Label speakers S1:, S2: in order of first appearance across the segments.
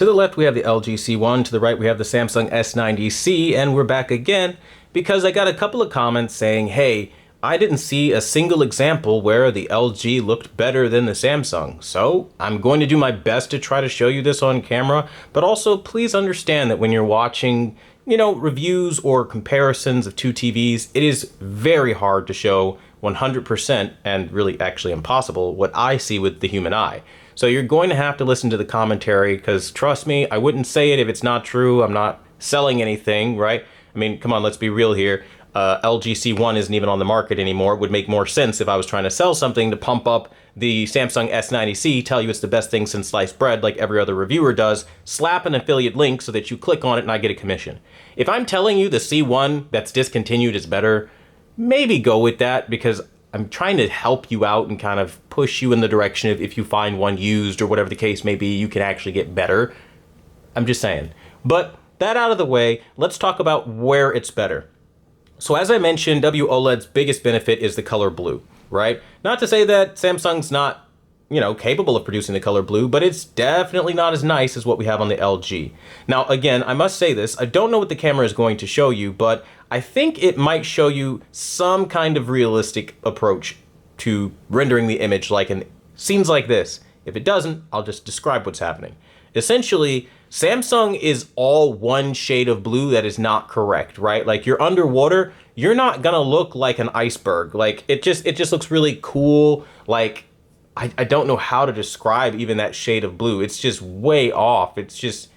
S1: To the left, we have the LG C1. To the right, we have the Samsung S90C. And we're back again because I got a couple of comments saying, hey, I didn't see a single example where the LG looked better than the Samsung. So I'm going to do my best to try to show you this on camera. But also, please understand that when you're watching, reviews or comparisons of two TVs, it is very hard to show 100% and really actually impossible what I see with the human eye. So you're going to have to listen to the commentary because trust me, I wouldn't say it if it's not true. I'm not selling anything, right? I mean, come on, let's be real here. LG C1 isn't even on the market anymore. It would make more sense if I was trying to sell something to pump up the Samsung S90C, tell you it's the best thing since sliced bread like every other reviewer does, slap an affiliate link so that you click on it and I get a commission. If I'm telling you the C1 that's discontinued is better, maybe go with that because I'm trying to help you out and kind of push you in the direction of if you find one used or whatever the case may be, you can actually get better. I'm just saying. But that out of the way, let's talk about where it's better. So as I mentioned, WOLED's biggest benefit is the color blue, right? Not to say that Samsung's not, capable of producing the color blue, but it's definitely not as nice as what we have on the LG. Now, again, I must say this, I don't know what the camera is going to show you, but I think it might show you some kind of realistic approach to rendering the image like in scenes like this. If it doesn't, I'll just describe what's happening. Essentially, Samsung is all one shade of blue that is not correct, right? Like you're underwater, you're not gonna look like an iceberg. Like it just looks really cool. Like I don't know how to describe even that shade of blue. It's just way off. It's just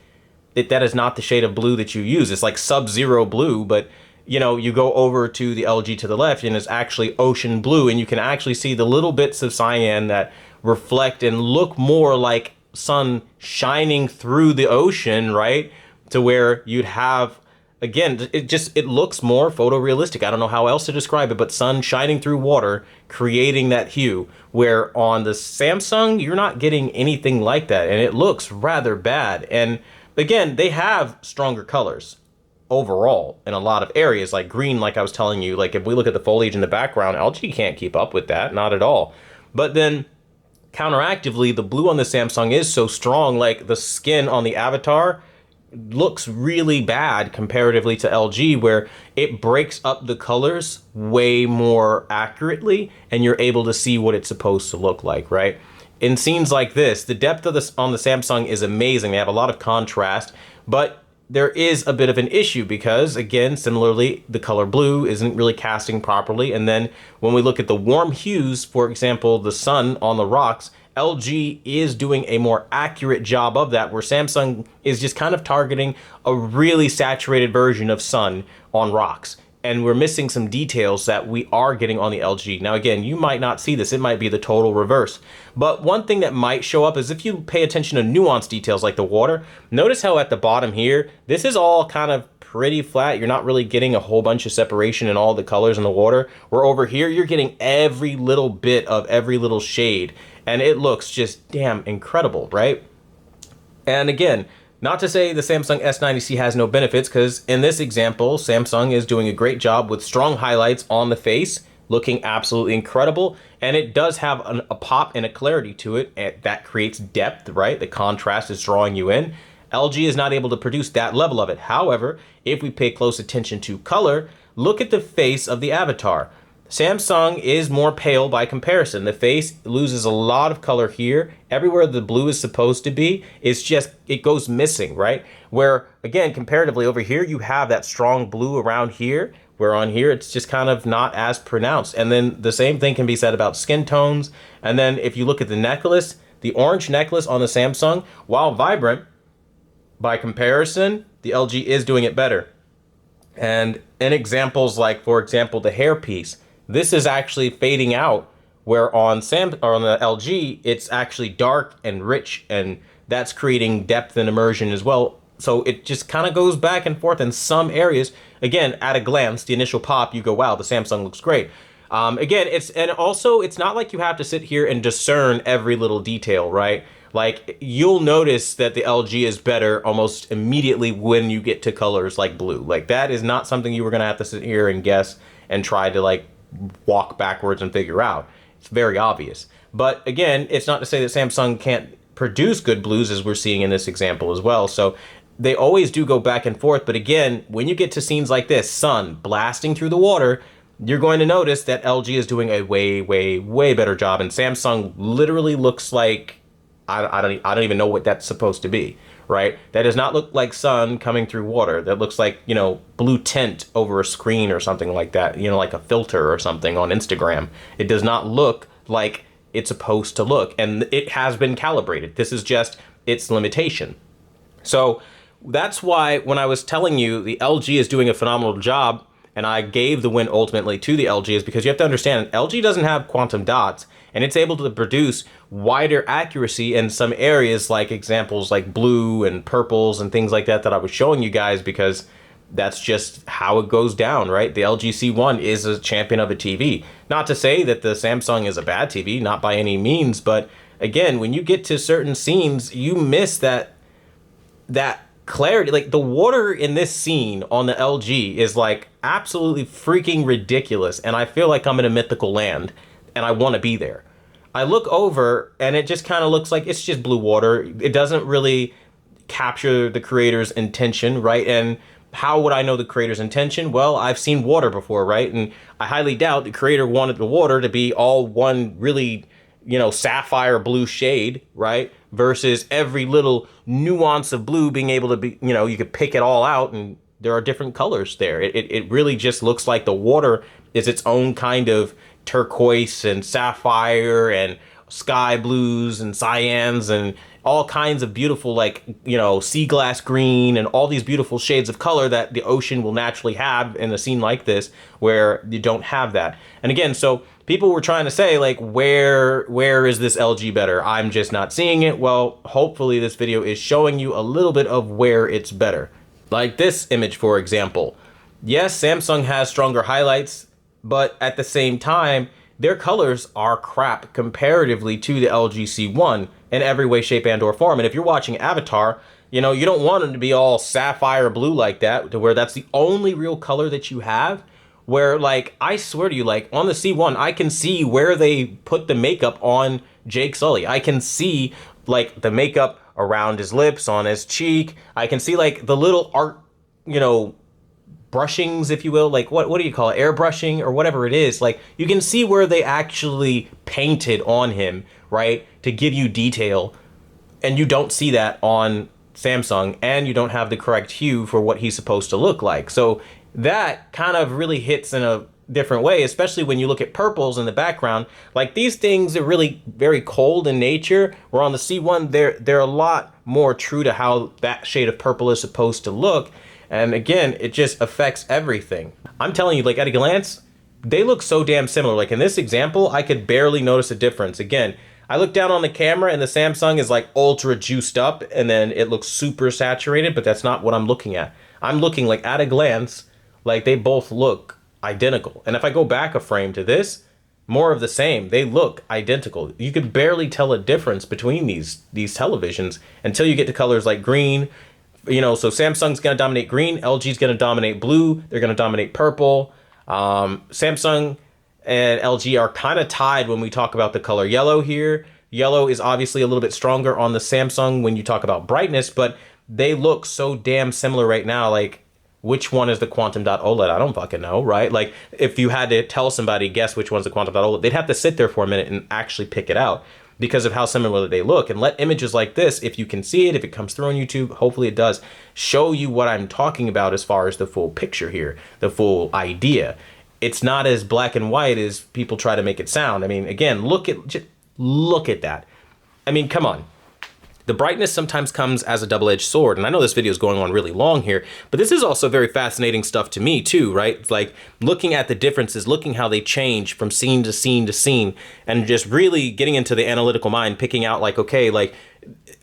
S1: that is not the shade of blue that you use. It's like sub-zero blue, but you go over to the LG to the left and it's actually ocean blue, and you can actually see the little bits of cyan that reflect and look more like sun shining through the ocean, right? To where you'd have, again, it looks more photorealistic. I don't know how else to describe it, but sun shining through water, creating that hue, where on the Samsung, you're not getting anything like that, and it looks rather bad. And again, they have stronger colors overall in a lot of areas, like green, like I was telling you. Like if we look at the foliage in the background, LG can't keep up with that, not at all. But then counteractively, the blue on the Samsung is so strong, like the skin on the avatar looks really bad comparatively to LG, where it breaks up the colors way more accurately and you're able to see what it's supposed to look like, right? In scenes like this, the depth of this on the Samsung is amazing. They have a lot of contrast, but there is a bit of an issue because, again, similarly, the color blue isn't really casting properly. And then when we look at the warm hues, for example, the sun on the rocks, LG is doing a more accurate job of that, where Samsung is just kind of targeting a really saturated version of sun on rocks. And we're missing some details that we are getting on the LG. Now, again, you might not see this. It might be the total reverse. But one thing that might show up is if you pay attention to nuanced details like the water, notice how at the bottom here, this is all kind of pretty flat. You're not really getting a whole bunch of separation in all the colors in the water. Where over here, you're getting every little bit of every little shade. And it looks just damn incredible, right? And again, not to say the Samsung S90C has no benefits, because in this example, Samsung is doing a great job with strong highlights on the face, looking absolutely incredible. And it does have a pop and a clarity to it that creates depth, right? The contrast is drawing you in. LG is not able to produce that level of it. However, if we pay close attention to color, look at the face of the avatar. Samsung is more pale by comparison. The face loses a lot of color here. Everywhere the blue is supposed to be, it goes missing, right? Where, again, comparatively over here, you have that strong blue around here, where on here, it's just kind of not as pronounced. And then the same thing can be said about skin tones. And then if you look at the necklace, the orange necklace on the Samsung, while vibrant, by comparison, the LG is doing it better. And in examples like, for example, the hairpiece, this is actually fading out, where on the LG, it's actually dark and rich, and that's creating depth and immersion as well. So it just kind of goes back and forth in some areas. Again, at a glance, the initial pop, you go, wow, the Samsung looks great. Again, it's not like you have to sit here and discern every little detail, right? Like, you'll notice that the LG is better almost immediately when you get to colors like blue. Like, that is not something you were gonna have to sit here and guess and try to like walk backwards and figure out. It's very obvious. But again, it's not to say that Samsung can't produce good blues as we're seeing in this example as well. So they always do go back and forth. But again, when you get to scenes like this, sun blasting through the water, you're going to notice that LG is doing a way, way, way better job. And Samsung literally looks like, I don't even know what that's supposed to be, right? That does not look like sun coming through water. That looks like, you know, blue tint over a screen or something like that, you know, like a filter or something on Instagram. It does not look like it's supposed to look, and it has been calibrated. This is just its limitation. So that's why when I was telling you the LG is doing a phenomenal job, and I gave the win ultimately to the LG, is because you have to understand LG doesn't have quantum dots, and it's able to produce wider accuracy in some areas, like examples like blue and purples and things like that I was showing you guys, because that's just how it goes down, right? The LG C1 is a champion of a TV. Not to say that the Samsung is a bad TV, not by any means, but again, when you get to certain scenes, you miss that clarity. Like the water in this scene on the LG is like absolutely freaking ridiculous, and I feel like I'm in a mythical land and I want to be there. I look over and it just kind of looks like it's just blue water. It doesn't really capture the creator's intention, right? And how would I know the creator's intention? Well, I've seen water before, right? And I highly doubt the creator wanted the water to be all one really, you know, sapphire blue shade, right? Versus every little nuance of blue being able to be, you know, you could pick it all out and there are different colors there. It really just looks like the water is its own kind of turquoise and sapphire and sky blues and cyans and all kinds of beautiful, like, you know, sea glass green and all these beautiful shades of color that the ocean will naturally have in a scene like this where you don't have that. And again, so people were trying to say, like, where is this LG better? I'm just not seeing it. Well, hopefully this video is showing you a little bit of where it's better. Like this image, for example. Yes, Samsung has stronger highlights, but at the same time, their colors are crap comparatively to the LG C1 in every way, shape, and or form. And if you're watching Avatar, you know, you don't want them to be all sapphire blue like that, to where that's the only real color that you have. Where, like, I swear to you, like, on the C1, I can see where they put the makeup on Jake Sully. I can see, like, the makeup around his lips, on his cheek. I can see, like, the little art, you know, brushings, if you will, like what do you call it, airbrushing or whatever it is. Like, you can see where they actually painted on him, right, to give you detail, and you don't see that on Samsung, and you don't have the correct hue for what he's supposed to look like. So that kind of really hits in a different way, especially when you look at purples in the background. Like, these things are really very cold in nature, where on the C1 they're a lot more true to how that shade of purple is supposed to look. And again, it just affects everything. I'm telling you, like, at a glance, they look so damn similar. Like in this example, I could barely notice a difference. Again, I look down on the camera and the Samsung is like ultra juiced up and then it looks super saturated, but that's not what I'm looking at. I'm looking, like, at a glance, like they both look identical. And if I go back a frame to this, more of the same. They look identical. You could barely tell a difference between these televisions until you get to colors like green. You know, so Samsung's going to dominate green, LG's going to dominate blue, they're going to dominate purple. Samsung and LG are kind of tied when we talk about the color yellow here. Yellow is obviously a little bit stronger on the Samsung when you talk about brightness, but they look so damn similar right now. Like, which one is the quantum dot OLED? I don't fucking know, right? Like, if you had to tell somebody, guess which one's the quantum dot OLED, they'd have to sit there for a minute and actually pick it out, because of how similar they look. And let images like this, if you can see it, if it comes through on YouTube, hopefully it does, show you what I'm talking about as far as the full picture here, the full idea. It's not as black and white as people try to make it sound. I mean, again, look at that. I mean, come on. The brightness sometimes comes as a double-edged sword, and I know this video is going on really long here, but this is also very fascinating stuff to me too, right? It's like looking at the differences, looking how they change from scene to scene to scene, and just really getting into the analytical mind, picking out, like, okay, like,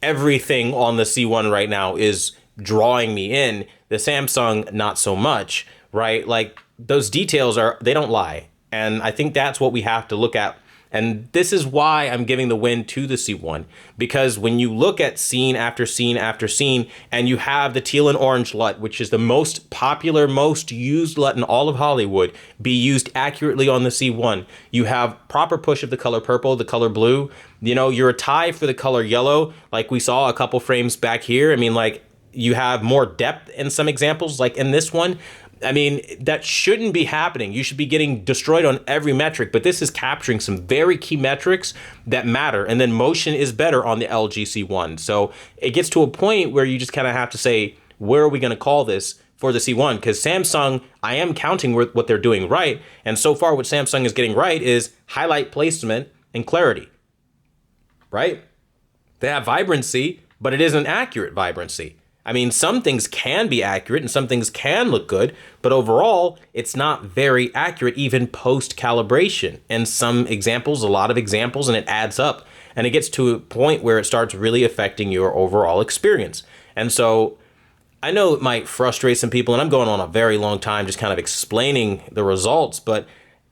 S1: everything on the C1 right now is drawing me in. The Samsung, not so much, right? Like, those details they don't lie. And I think that's what we have to look at And this is why I'm giving the win to the C1, because when you look at scene after scene after scene, and you have the teal and orange LUT, which is the most popular, most used LUT in all of Hollywood, be used accurately on the C1. You have proper push of the color purple, the color blue. You know, you're a tie for the color yellow, like we saw a couple frames back here. I mean, like, you have more depth in some examples, like in this one. I mean, that shouldn't be happening. You should be getting destroyed on every metric, but this is capturing some very key metrics that matter. And then motion is better on the LG C1. So it gets to a point where you just kind of have to say, where are we going to call this for the C1? Because Samsung, I am counting what they're doing right. And so far what Samsung is getting right is highlight placement and clarity, right? They have vibrancy, but it isn't accurate vibrancy. I mean, some things can be accurate and some things can look good, but overall, it's not very accurate, even post-calibration. And some examples, a lot of examples, and it adds up. And it gets to a point where it starts really affecting your overall experience. And so I know it might frustrate some people, and I'm going on a very long time just kind of explaining the results, but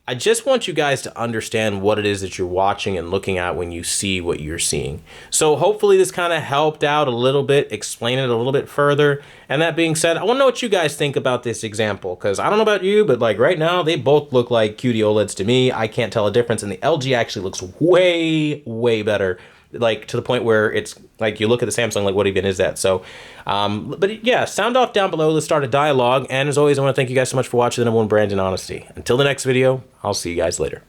S1: I just want you guys to understand what it is that you're watching and looking at when you see what you're seeing. So hopefully this kind of helped out a little bit, explain it a little bit further. And that being said, I want to know what you guys think about this example, because I don't know about you, but like right now, they both look like QD OLEDs to me. I can't tell a difference, and the LG actually looks way, way better, like to the point where it's like you look at the Samsung, like what even is that? So, but yeah, sound off down below. Let's start a dialogue. And as always, I want to thank you guys so much for watching the #1 brand in honesty. Until the next video, I'll see you guys later.